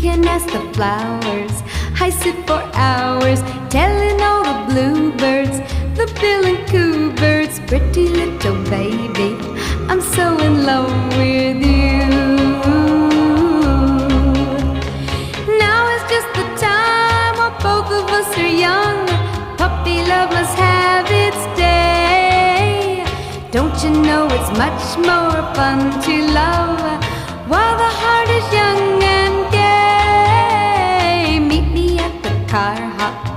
can ask the flowers. I sit for hours telling all the bluebirds, the bill and coo birds, pretty little baby, I'm so in love with you. Now is just the time while both of us are young. Puppy love must have its day. Don't you know it's much more fun to love while the heart is young and gay? Meet me at the car hop